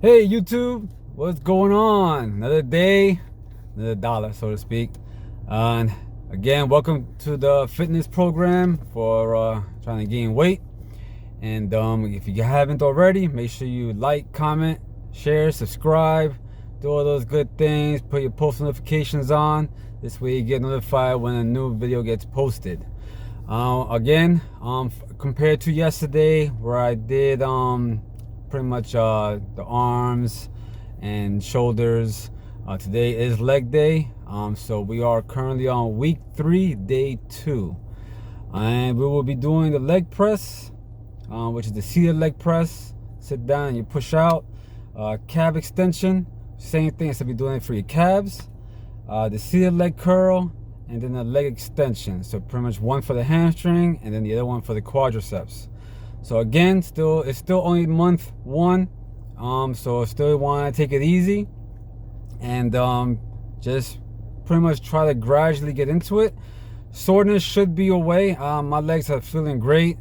Hey YouTube, what's going on? Another day, another dollar, so to speak. And again, welcome to the fitness program for trying to gain weight. And if you haven't already, make sure you like, comment, share, subscribe, do all those good things. Put your post notifications on. This way you get notified when a new video gets posted. Again, compared to yesterday where I did pretty much the arms and shoulders, today is leg day. So we are currently on week 3, day 2, and we will be doing the leg press, which is the seated leg press. Sit down and you push out. Calf extension, same thing as to be doing it for your calves. The seated leg curl, and then the leg extension. So pretty much one for the hamstring and then the other one for the quadriceps. So again, it's still only month 1, so still want to take it easy and just pretty much try to gradually get into it. Soreness should be away. My legs are feeling great.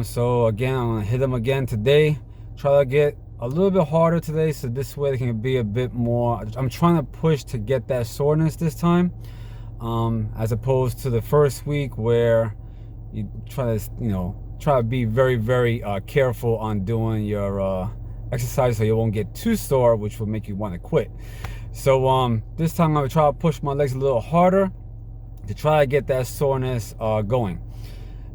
So again, I'm gonna hit them again today. Try to get a little bit harder today, so this way they can be a bit more. I'm trying to push to get that soreness this time, as opposed to the first week where you try to be very careful on doing your exercise so you won't get too sore, which will make you want to quit. So this time I'm gonna try to push my legs a little harder to try to get that soreness going.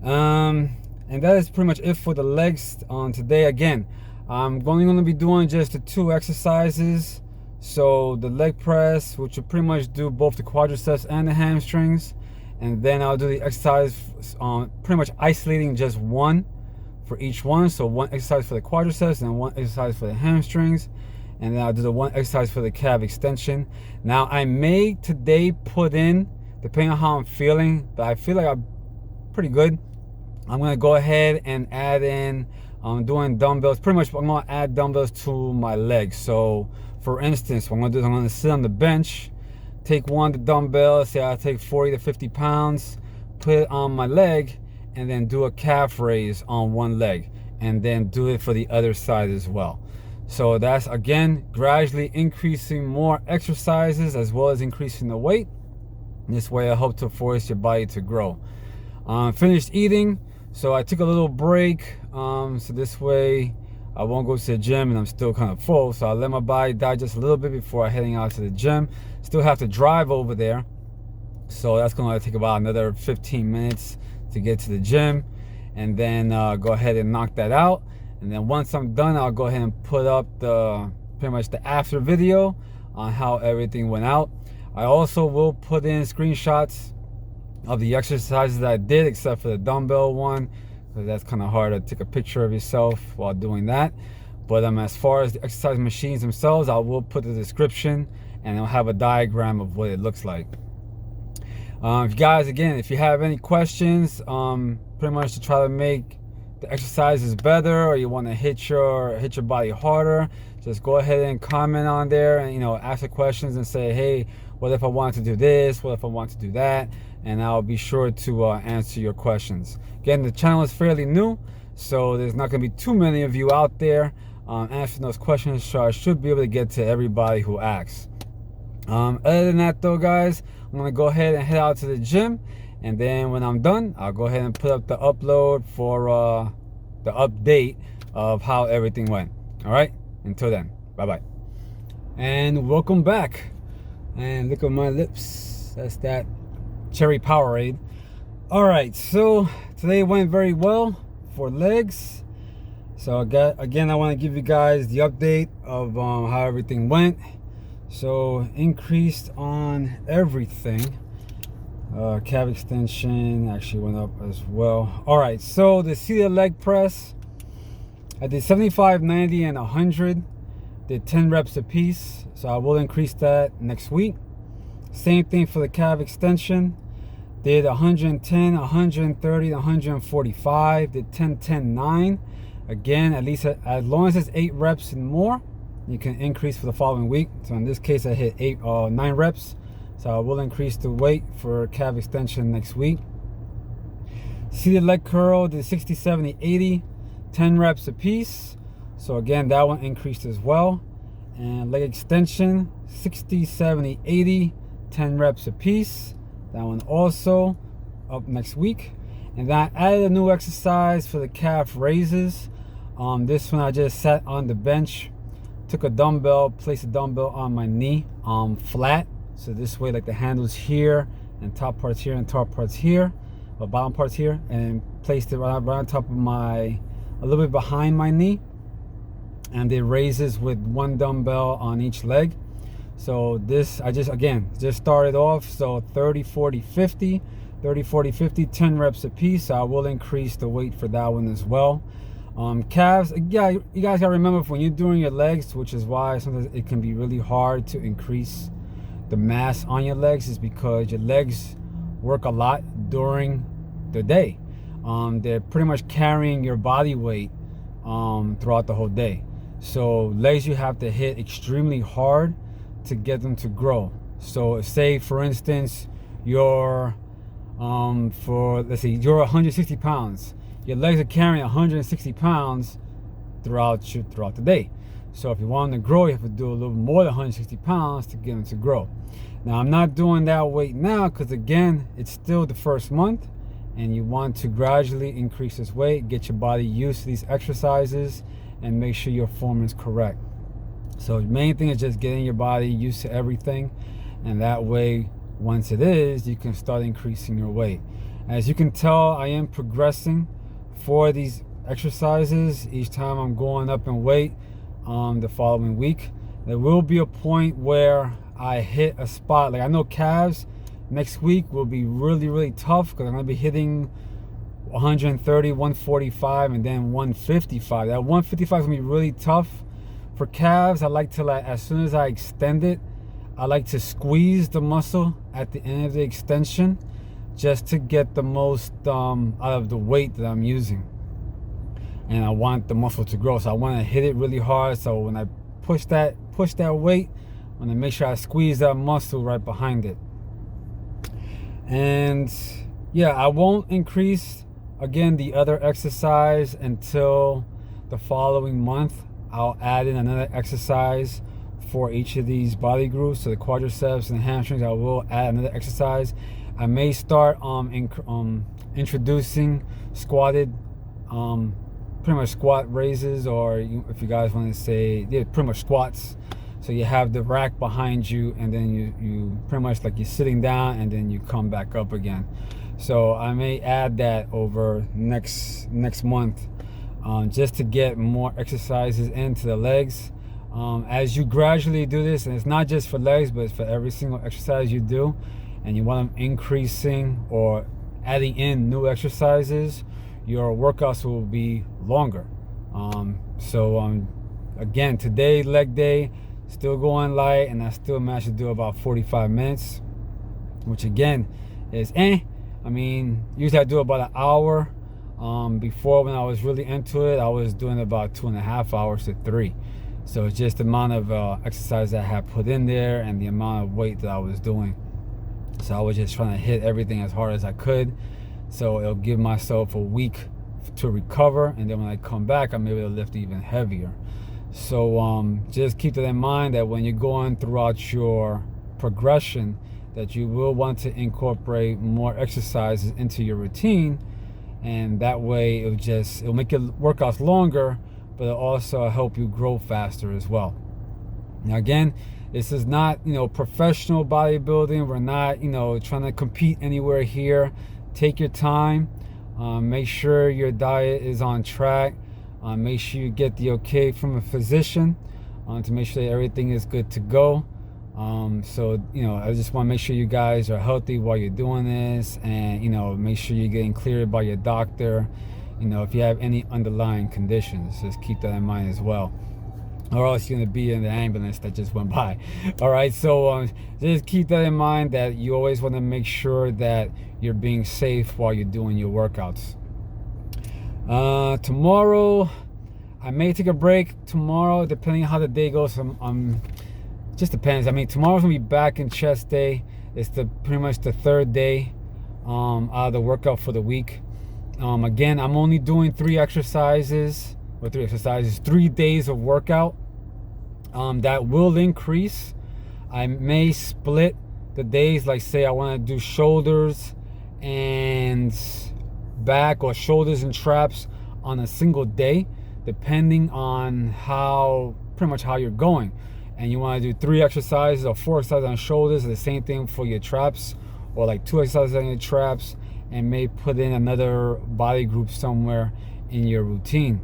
And that is pretty much it for the legs today. Again, I'm only going to be doing just the 2 exercises. So the leg press, which will pretty much do both the quadriceps and the hamstrings, and then I'll do the exercise pretty much isolating just one for each one. So one exercise for the quadriceps and one exercise for the hamstrings, and then I'll do the one exercise for the calf extension. Now I may today put in, depending on how I'm feeling, but I feel like I'm pretty good, I'm gonna go ahead and add in doing dumbbells. Pretty much I'm gonna add dumbbells to my legs. So for instance, what I'm gonna do is I'm gonna sit on the bench, take one of the dumbbells, say I take 40 to 50 pounds, put it on my leg, and then do a calf raise on one leg, and then do it for the other side as well. So that's, again, gradually increasing more exercises as well as increasing the weight. This way I hope to force your body to grow. Finished eating, so I took a little break, so this way I won't go to the gym and I'm still kind of full. So I let my body digest a little bit before heading out to the gym. Still have to drive over there, so that's going to take about another 15 minutes to get to the gym, and then go ahead and knock that out. And then once I'm done, I'll go ahead and put up pretty much the after video on how everything went out. I also will put in screenshots of the exercises that I did, except for the dumbbell one, because that's kind of hard to take a picture of yourself while doing that. But as far as the exercise machines themselves, I will put the description, and I'll have a diagram of what it looks like. If you guys, again, if you have any questions, pretty much to try to make the exercises better, or you want to hit your body harder, just go ahead and comment on there, and ask the questions and say, hey, what if I want to do this? What if I want to do that? And I'll be sure to answer your questions. Again, the channel is fairly new, so there's not going to be too many of you out there answering those questions, so I should be able to get to everybody who asks. Other than that though, guys, I'm going to go ahead and head out to the gym, and then when I'm done, I'll go ahead and put up the upload for the update of how everything went. All right, until then, bye-bye. And welcome back. And look at my lips. That's that cherry Powerade. All right, so today went very well for legs. So again, I want to give you guys the update of how everything went. So increased on everything. Calf extension actually went up as well. All right, so the seated leg press, I did 75, 90, and 100. Did 10 reps a piece, so I will increase that next week. Same thing for the calf extension. Did 110, 130, 145. Did 10, 10, 9. Again, at least as long as it's 8 reps and more, you can increase for the following week. So in this case, I hit 9 reps. So I will increase the weight for calf extension next week. Seated leg curl, did 60, 70, 80. 10 reps a piece. So again, that one increased as well. And leg extension, 60, 70, 80, 10 reps a piece. That one also up next week. And then I added a new exercise for the calf raises. This one I just sat on the bench, took a dumbbell, placed a dumbbell on my knee, flat. So this way, like the handle's here, and top part's here, and top part's here, or bottom part's here, and placed it right on top of a little bit behind my knee. And it raises with one dumbbell on each leg. So this, I just started off. So 30, 40, 50, 30, 40, 50, 10 reps a piece. I will increase the weight for that one as well. Calves, yeah, you guys gotta remember when you're doing your legs, which is why sometimes it can be really hard to increase the mass on your legs, is because your legs work a lot during the day. They're pretty much carrying your body weight throughout the whole day. So legs, you have to hit extremely hard to get them to grow. So say for instance you're let's say you're 160 pounds. Your legs are carrying 160 pounds throughout the day. So if you want them to grow, you have to do a little more than 160 pounds to get them to grow. Now I'm not doing that weight now because again, it's still the first month, and you want to gradually increase this weight, get your body used to these exercises, and make sure your form is correct. So the main thing is just getting your body used to everything, and that way, once it is, you can start increasing your weight. As you can tell, I am progressing for these exercises. Each time I'm going up in weight the following week. There will be a point where I hit a spot. Like I know calves next week will be really, really tough because I'm going to be hitting 130, 145, and then 155. That 155 is going to be really tough. For calves, I like to, as soon as I extend it, I like to squeeze the muscle at the end of the extension just to get the most out of the weight that I'm using. And I want the muscle to grow, so I want to hit it really hard. So when I push that weight, I want to make sure I squeeze that muscle right behind it. And yeah, I won't increase again the other exercise until the following month. I'll add in another exercise for each of these body groups. So the quadriceps and the hamstrings, I will add another exercise. I may start introducing squatted, pretty much squat raises, or if you guys want to say, yeah, pretty much squats. So you have the rack behind you, and then you pretty much like you're sitting down, and then you come back up again. So I may add that over next month, just to get more exercises into the legs. As you gradually do this, and it's not just for legs, but it's for every single exercise you do, and you want them increasing or adding in new exercises, your workouts will be longer. Again, today, leg day, still going light, and I still managed to do about 45 minutes, which again is I mean, usually I do about an hour. Before, when I was really into it, I was doing about 2.5 hours to 3. So it's just the amount of exercise I had put in there and the amount of weight that I was doing. So I was just trying to hit everything as hard as I could. So it'll give myself a week to recover, and then when I come back, I'm able to lift even heavier. So just keep that in mind, that when you're going throughout your progression, that you will want to incorporate more exercises into your routine, and that way it'll make your workouts longer, but it'll also help you grow faster as well. Now again, this is not professional bodybuilding. We're not trying to compete anywhere here. Take your time. Make sure your diet is on track. Make sure you get the okay from a physician to make sure that everything is good to go. So I just want to make sure you guys are healthy while you're doing this, and make sure you're getting cleared by your doctor. If you have any underlying conditions, just keep that in mind as well, or else you're going to be in the ambulance that just went by. All right, so just keep that in mind, that you always want to make sure that you're being safe while you're doing your workouts. Tomorrow, I may take a break tomorrow, depending on how the day goes. Just depends. I mean, tomorrow's gonna be back in chest day. It's pretty much the third day out of the workout for the week. Again, I'm only doing 3 exercises, or 3 exercises, 3 days of workout. That will increase. I may split the days, like say I want to do shoulders and back, or shoulders and traps on a single day, depending on pretty much how you're going. And you want to do 3 exercises or 4 exercises on shoulders, the same thing for your traps, or like 2 exercises on your traps, and may put in another body group somewhere in your routine.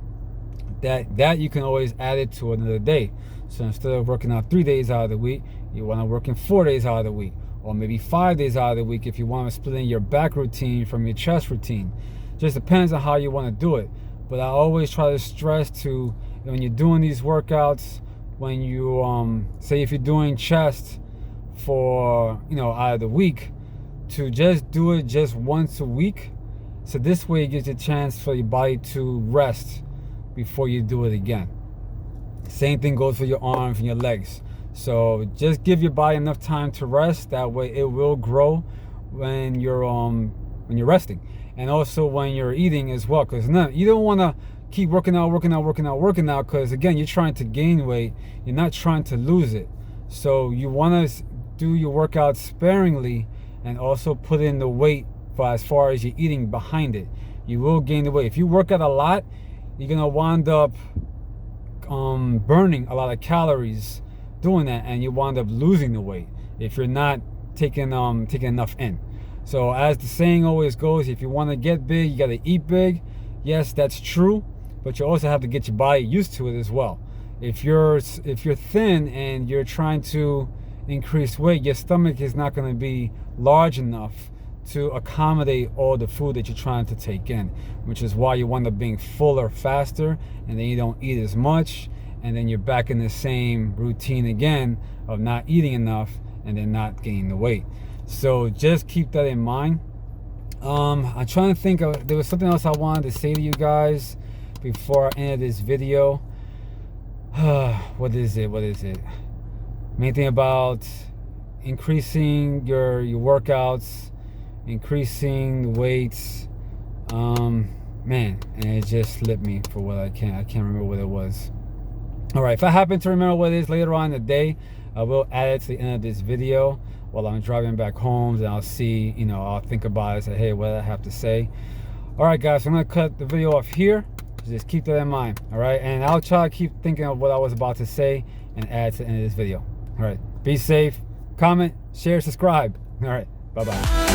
That you can always add it to another day. So instead of working out 3 days out of the week, you want to work in 4 days out of the week, or maybe 5 days out of the week if you want to split in your back routine from your chest routine. Just depends on how you want to do it. But I always try to stress to, when you're doing these workouts, when you say if you're doing chest for out of the week, to just do it just once a week. So this way it gives you a chance for your body to rest before you do it again. Same thing goes for your arms and your legs. So just give your body enough time to rest. That way it will grow when you're resting, and also when you're eating as well. Because you don't want to keep working out, because again, you're trying to gain weight. You're not trying to lose it. So you want to do your workout sparingly, and also put in the weight for as far as you're eating behind it. You will gain the weight. If you work out a lot, you're gonna wind up burning a lot of calories doing that, and you wind up losing the weight if you're not taking enough in. So as the saying always goes, if you want to get big, you got to eat big. Yes, that's true, but you also have to get your body used to it as well. If you're thin and you're trying to increase weight, your stomach is not going to be large enough to accommodate all the food that you're trying to take in, which is why you wind up being fuller faster, and then you don't eat as much, and then you're back in the same routine again of not eating enough and then not gaining the weight. So just keep that in mind. I'm trying to think of, there was something else I wanted to say to you guys before I ended this video. What is it? Main thing about increasing your workouts, increasing the weights. Man, and it just slipped me for what I can't remember what it was. All right, if I happen to remember what it is later on in the day, I will add it to the end of this video while I'm driving back home, and I'll see, I'll think about it, say, hey, what did I have to say? All right, guys, so I'm gonna cut the video off here. Just keep that in mind, all right? And I'll try to keep thinking of what I was about to say and add to the end of this video. All right, be safe, comment, share, subscribe. All right, bye-bye.